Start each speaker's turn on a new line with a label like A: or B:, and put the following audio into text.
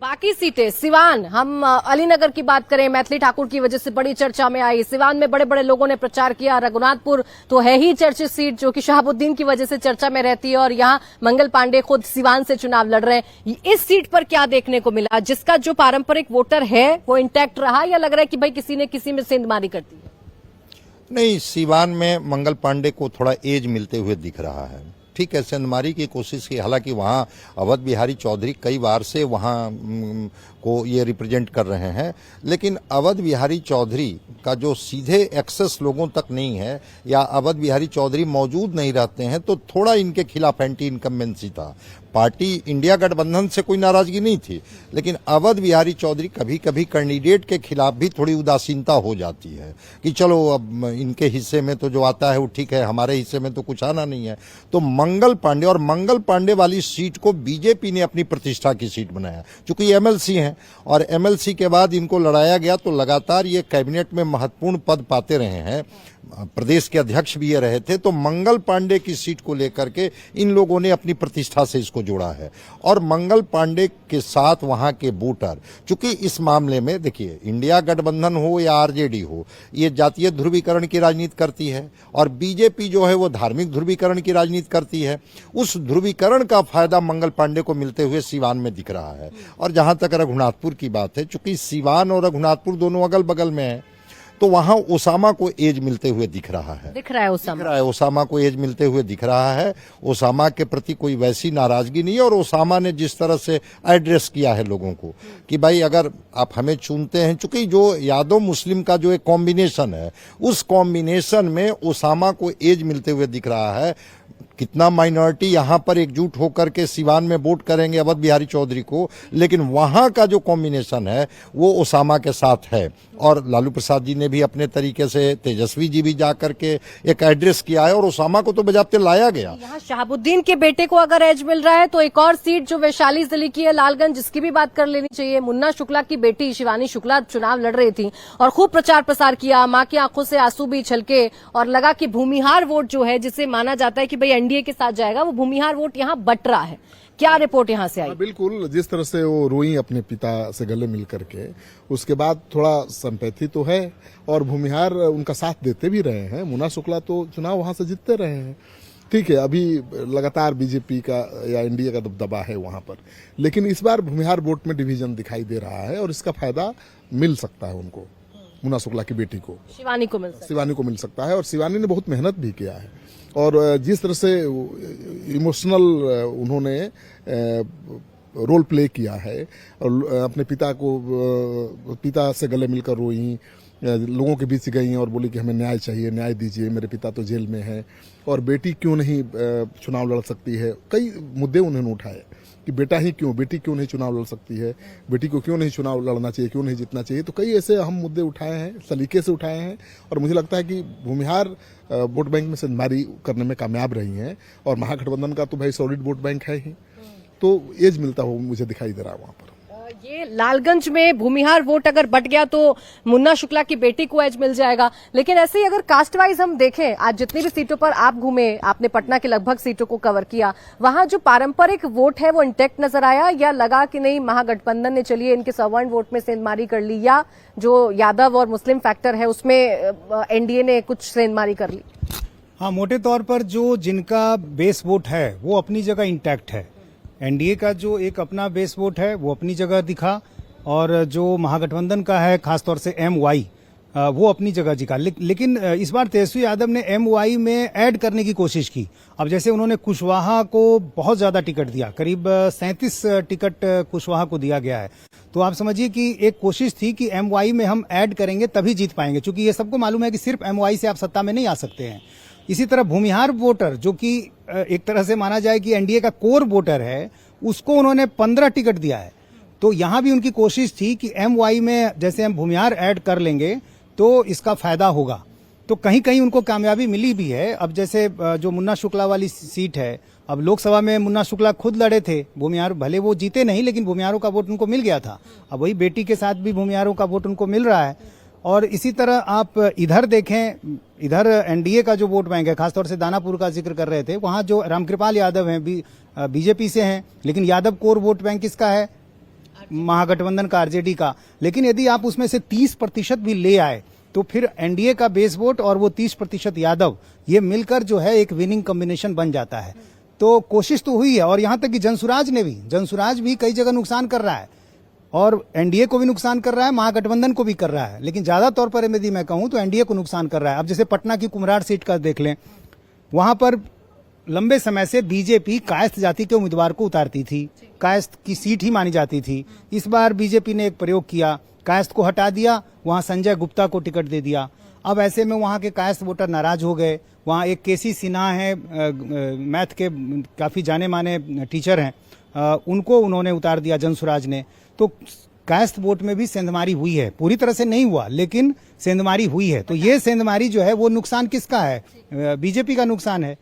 A: बाकी सीटें सिवान, हम अलीनगर की बात करें, मैथिली ठाकुर की वजह से बड़ी चर्चा में आई। सिवान में बड़े बड़े लोगों ने प्रचार किया। रघुनाथपुर तो है ही चर्चित सीट जो कि शहाबुद्दीन की वजह से चर्चा में रहती है, और यहाँ मंगल पांडे खुद सिवान से चुनाव लड़ रहे हैं। इस सीट पर क्या देखने को मिला? जिसका जो पारंपरिक वोटर है वो इंटैक्ट रहा, या लग रहा है कि भाई किसी ने किसी में सेंधमारी कर दी है?
B: नहीं, सिवान में मंगल पांडे को थोड़ा एज मिलते हुए दिख रहा है। ठीक है, सेंधमारी की कोशिश की, हालांकि वहाँ अवध बिहारी चौधरी कई बार से वहाँ को ये रिप्रेजेंट कर रहे हैं, लेकिन अवध बिहारी चौधरी का जो सीधे एक्सेस लोगों तक नहीं है, या अवध बिहारी चौधरी मौजूद नहीं रहते हैं, तो थोड़ा इनके खिलाफ एंटी इनकम्बेंसी था। पार्टी इंडिया गठबंधन से कोई नाराजगी नहीं थी, लेकिन अवध बिहारी चौधरी कभी कभी कैंडिडेट के खिलाफ भी थोड़ी उदासीनता हो जाती है कि चलो अब इनके हिस्से में तो जो आता है वो ठीक है, हमारे हिस्से में तो कुछ आना नहीं है। तो मंगल पांडे वाली सीट को बीजेपी ने अपनी प्रतिष्ठा की सीट बनाया, चूंकि एमएलसी हैं, और एमएलसी के बाद इनको लड़ाया गया, तो लगातार ये कैबिनेट में महत्वपूर्ण पद पाते रहे हैं, प्रदेश के अध्यक्ष भी ये रहे थे। तो मंगल पांडे की सीट को लेकर के इन लोगों ने अपनी प्रतिष्ठा से इसको जोड़ा है, और मंगल पांडे के साथ वहां के वोटर, चूंकि इस मामले में देखिए, इंडिया गठबंधन हो या आरजेडी हो, ये जातीय ध्रुवीकरण की राजनीति करती है, और बीजेपी जो है वो धार्मिक ध्रुवीकरण की राजनीति करती है। उस ध्रुवीकरण का फायदा मंगल पांडे को मिलते हुए सिवान में दिख रहा है। और जहां तक रघुनाथपुर की बात है, चूंकि सिवान और रघुनाथपुर दोनों अगल बगल में है, तो वहां ओसामा को एज मिलते हुए दिख रहा है। ओसामा को एज मिलते हुए दिख रहा है। ओसामा के प्रति कोई वैसी नाराजगी नहीं है, और ओसामा ने जिस तरह से एड्रेस किया है लोगों को कि भाई अगर आप हमें चुनते हैं, चूंकि जो यादव मुस्लिम का जो एक कॉम्बिनेशन है, उस कॉम्बिनेशन में ओसामा को एज मिलते हुए दिख रहा है। कितना माइनॉरिटी यहां पर एकजुट होकर के सिवान में वोट करेंगे अवध बिहारी चौधरी को, लेकिन वहां का जो कॉम्बिनेशन है वो ओसामा के साथ है। और लालू प्रसाद जी ने भी अपने तरीके से, तेजस्वी जी भी जाकर के एक एड्रेस किया है, और ओसामा को तो बजाते लाया गया।
A: यहाँ शहाबुद्दीन के बेटे को अगर एज मिल रहा है, तो एक और सीट जो वैशाली जिले की है, लालगंज, जिसकी भी बात कर लेनी चाहिए। मुन्ना शुक्ला की बेटी शिवानी शुक्ला चुनाव लड़ रही थी और खूब प्रचार प्रसार किया, मां की आंखों से आंसू भी छलके, और लगा कि भूमिहार वोट जो है, जिसे माना जाता है कि भाई एनडीए के साथ जाएगा, वो भूमिहार वोट यहाँ बट रहा है। क्या रिपोर्ट यहाँ से आई?
C: बिल्कुल, जिस तरह से वो रोई अपने पिता से गले मिल करके, उसके बाद थोड़ा संपैथी तो है, और भूमिहार उनका साथ देते भी रहे हैं। मुन्ना शुक्ला तो चुनाव वहां से जीतते रहे हैं। ठीक है, अभी लगातार बीजेपी का या एनडीए का दबदबा है वहां पर, लेकिन इस बार भूमिहार वोट में डिवीजन दिखाई दे रहा है, और इसका फायदा मिल सकता है उनको, मुन्ना शुक्ला की बेटी को, शिवानी को मिल सकता है। और शिवानी ने बहुत मेहनत भी किया है, और जिस तरह से इमोशनल उन्होंने रोल प्ले किया है, और अपने पिता से गले मिलकर रोई, लोगों के बीच गई और बोली कि हमें न्याय चाहिए, न्याय दीजिए, मेरे पिता तो जेल में है, और बेटी क्यों नहीं चुनाव लड़ सकती है। कई मुद्दे उन्होंने उठाए कि बेटी क्यों नहीं चुनाव लड़ सकती है, बेटी को क्यों नहीं चुनाव लड़ना चाहिए, क्यों नहीं जीतना चाहिए। तो कई ऐसे अहम मुद्दे उठाए हैं, सलीके से उठाए हैं, और मुझे लगता है कि भूमिहार वोट बैंक में सेंधमारी करने में कामयाब रही हैं, और महागठबंधन का तो भाई सॉलिड वोट बैंक है ही, तो एज मिलता हो मुझे दिखाई दे रहा है वहां पर।
A: ये लालगंज में भूमिहार वोट अगर बट गया तो मुन्ना शुक्ला की बेटी को एज मिल जाएगा, लेकिन ऐसे ही अगर कास्ट वाइज हम देखें, आज जितनी भी सीटों पर आप घूमे, आपने पटना की लगभग सीटों को कवर किया, वहां जो पारंपरिक वोट है वो इंटैक्ट नजर आया, या लगा कि नहीं महागठबंधन ने चलिए इनके सवर्ण वोट में सेंधमारी कर ली, या जो यादव और मुस्लिम फैक्टर है उसमें एनडीए ने कुछ सेंधमारी कर ली?
D: हाँ, मोटे तौर पर जो जिनका बेस वोट है वो अपनी जगह इंटैक्ट है। एनडीए का जो एक अपना बेस वोट है वो अपनी जगह दिखा, और जो महागठबंधन का है खासतौर से एमवाई, वो अपनी जगह दिखा। लेकिन इस बार तेजस्वी यादव ने एमवाई में ऐड करने की कोशिश की। अब जैसे उन्होंने कुशवाहा को बहुत ज्यादा टिकट दिया, करीब 37 टिकट कुशवाहा को दिया गया है, तो आप समझिए कि एक कोशिश थी कि एमवाई में हम ऐड करेंगे तभी जीत पाएंगे, क्योंकि ये सबको मालूम है कि सिर्फ एमवाई से आप सत्ता में नहीं आ सकते हैं। इसी तरह भूमिहार वोटर, जो कि एक तरह से माना जाए कि एनडीए का कोर वोटर है, उसको उन्होंने 15 टिकट दिया है। तो यहां भी उनकी कोशिश थी कि एमवाई में जैसे हम भूमिहार ऐड कर लेंगे तो इसका फायदा होगा, तो कहीं कहीं उनको कामयाबी मिली भी है। अब जैसे जो मुन्ना शुक्ला वाली सीट है, अब लोकसभा में मुन्ना शुक्ला खुद लड़े थे, भूमिहार भले वो जीते नहीं, लेकिन भूमिहारों का वोट उनको मिल गया था। अब वही बेटी के साथ भी भूमिहारों का वोट उनको मिल रहा है। और इसी तरह आप इधर देखें, इधर एनडीए का जो वोट बैंक है, खासतौर से दानापुर का जिक्र कर रहे थे, वहां जो रामकृपाल यादव हैं बीजेपी से हैं, लेकिन यादव कोर वोट बैंक किसका है? महागठबंधन का, आरजेडी का। लेकिन यदि आप उसमें से 30% भी ले आए तो फिर एनडीए का बेस वोट और वो 30% यादव, ये मिलकर जो है एक विनिंग कॉम्बिनेशन बन जाता है। तो कोशिश तो हुई है, और यहां तक कि जनसुराज भी कई जगह नुकसान कर रहा है, और एनडीए को भी नुकसान कर रहा है, महागठबंधन को भी कर रहा है, लेकिन ज्यादा तौर पर यदि मैं कहूं तो एनडीए को नुकसान कर रहा है। अब जैसे पटना की कुम्हरार सीट का देख लें, वहां पर लंबे समय से बीजेपी कायस्थ जाति के उम्मीदवार को उतारती थी, कायस्थ की सीट ही मानी जाती थी। इस बार बीजेपी ने एक प्रयोग किया, कायस्थ को हटा दिया, वहां संजय गुप्ता को टिकट दे दिया। अब ऐसे में वहां के कायस्थ वोटर नाराज हो गए। वहां एक केसी सिन्हा है, मैथ के काफी जाने माने टीचर हैं, उनको उन्होंने उतार दिया जनसुराज ने। तो कायस्थ वोट में भी सेंधमारी हुई है, पूरी तरह से नहीं हुआ लेकिन सेंधमारी हुई है। तो ये सेंधमारी जो है वो नुकसान किसका है? बीजेपी का नुकसान है।